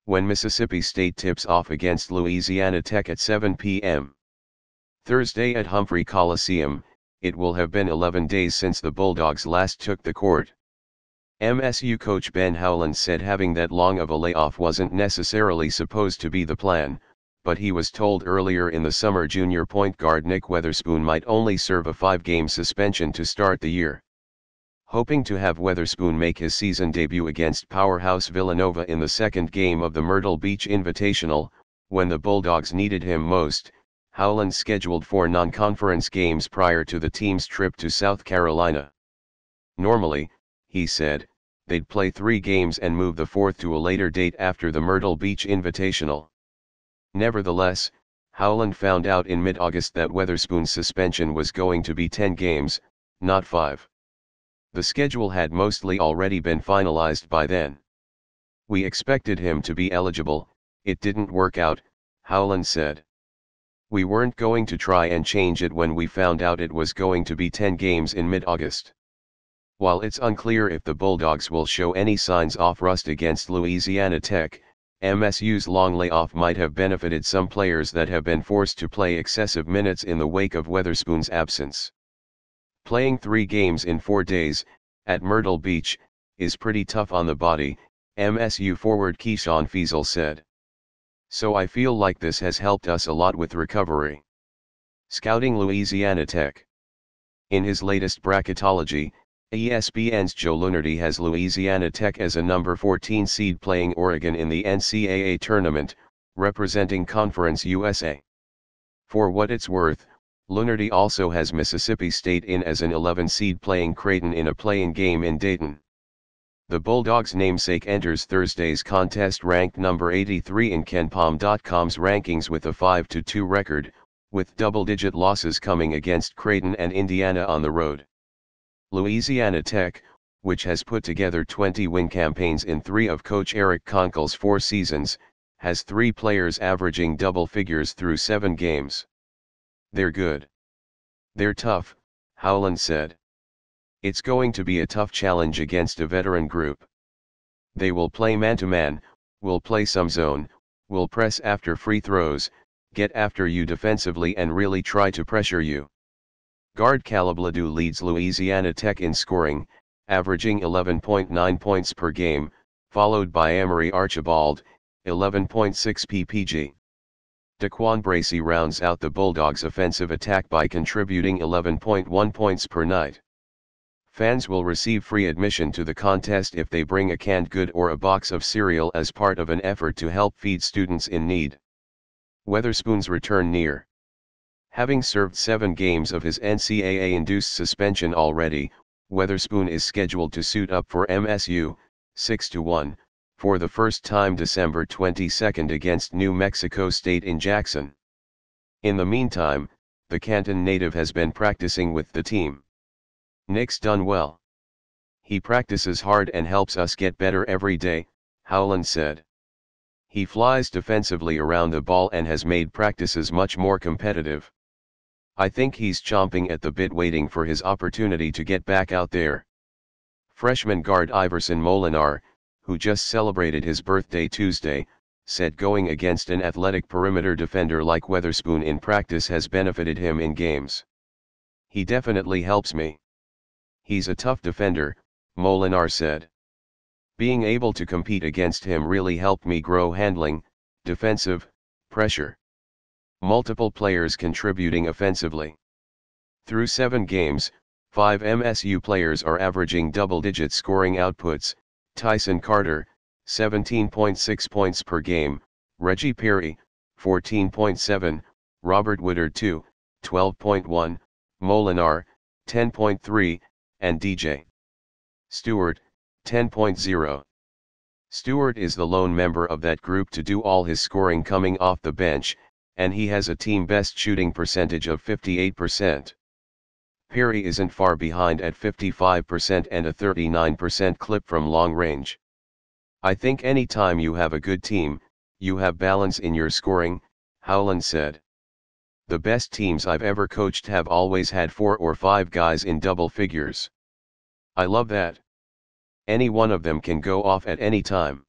when Mississippi State tips off against Louisiana Tech at 7 p.m. Thursday at Humphrey Coliseum. It will have been 11 days since the Bulldogs last took the court. MSU coach Ben Howland said having that long of a layoff wasn't necessarily supposed to be the plan, but he was told earlier in the summer junior point guard Nick Weatherspoon might only serve a 5-game suspension to start the year. Hoping to have Weatherspoon make his season debut against powerhouse Villanova in the second game of the Myrtle Beach Invitational, when the Bulldogs needed him most, Howland scheduled 4 non-conference games prior to the team's trip to South Carolina. Normally, he said, they'd play 3 games and move the 4th to a later date after the Myrtle Beach Invitational. Nevertheless, Howland found out in mid-August that Weatherspoon's suspension was going to be 10 games, not 5. The schedule had mostly already been finalized by then. We expected him to be eligible, it didn't work out, Howland said. We weren't going to try and change it when we found out it was going to be 10 games in mid-August. While it's unclear if the Bulldogs will show any signs of rust against Louisiana Tech, MSU's long layoff might have benefited some players that have been forced to play excessive minutes in the wake of Weatherspoon's absence. Playing 3 games in 4 days, at Myrtle Beach, is pretty tough on the body, MSU forward Keyshawn Feasel said. So I feel like this has helped us a lot with recovery. Scouting Louisiana Tech. In his latest bracketology, ESPN's Joe Lunardi has Louisiana Tech as a number 14 seed playing Oregon in the NCAA tournament, representing Conference USA. For what it's worth, Lunardi also has Mississippi State in as an 11 seed playing Creighton in a play-in game in Dayton. The Bulldogs' namesake enters Thursday's contest ranked number 83 in KenPom.com's rankings with a 5-2 record, with double-digit losses coming against Creighton and Indiana on the road. Louisiana Tech, which has put together 20 win campaigns in 3 of Coach Eric Konkel's 4 seasons, has 3 players averaging double figures through 7 games. They're good. They're tough, Howland said. It's going to be a tough challenge against a veteran group. They will play man-to-man, will play some zone, will press after free throws, get after you defensively and really try to pressure you. Guard Caleb Ledoux leads Louisiana Tech in scoring, averaging 11.9 points per game, followed by Emory Archibald, 11.6 ppg. Daquan Bracey rounds out the Bulldogs' offensive attack by contributing 11.1 points per night. Fans will receive free admission to the contest if they bring a canned good or a box of cereal as part of an effort to help feed students in need. Weatherspoon's return near. Having served 7 games of his NCAA-induced suspension already, Weatherspoon is scheduled to suit up for MSU, 6-1, for the first time December 22 against New Mexico State in Jackson. In the meantime, the Canton native has been practicing with the team. Nick's done well. He practices hard and helps us get better every day, Howland said. He flies defensively around the ball and has made practices much more competitive. I think he's chomping at the bit waiting for his opportunity to get back out there. Freshman guard Iverson Molinar, who just celebrated his birthday Tuesday, said going against an athletic perimeter defender like Weatherspoon in practice has benefited him in games. He definitely helps me. He's a tough defender, Molinar said. Being able to compete against him really helped me grow handling, defensive, pressure. Multiple players contributing offensively. Through 7 games, 5 MSU players are averaging double-digit scoring outputs: Tyson Carter, 17.6 points per game, Reggie Perry, 14.7, Robert Woodard 12.1, Molinar, 10.3, and DJ Stewart, 10.0. Stewart is the lone member of that group to do all his scoring coming off the bench, and he has a team-best shooting percentage of 58%. Perry isn't far behind at 55% and a 39% clip from long range. I think any time you have a good team, you have balance in your scoring, Howland said. The best teams I've ever coached have always had 4 or 5 guys in double figures. I love that. Any one of them can go off at any time.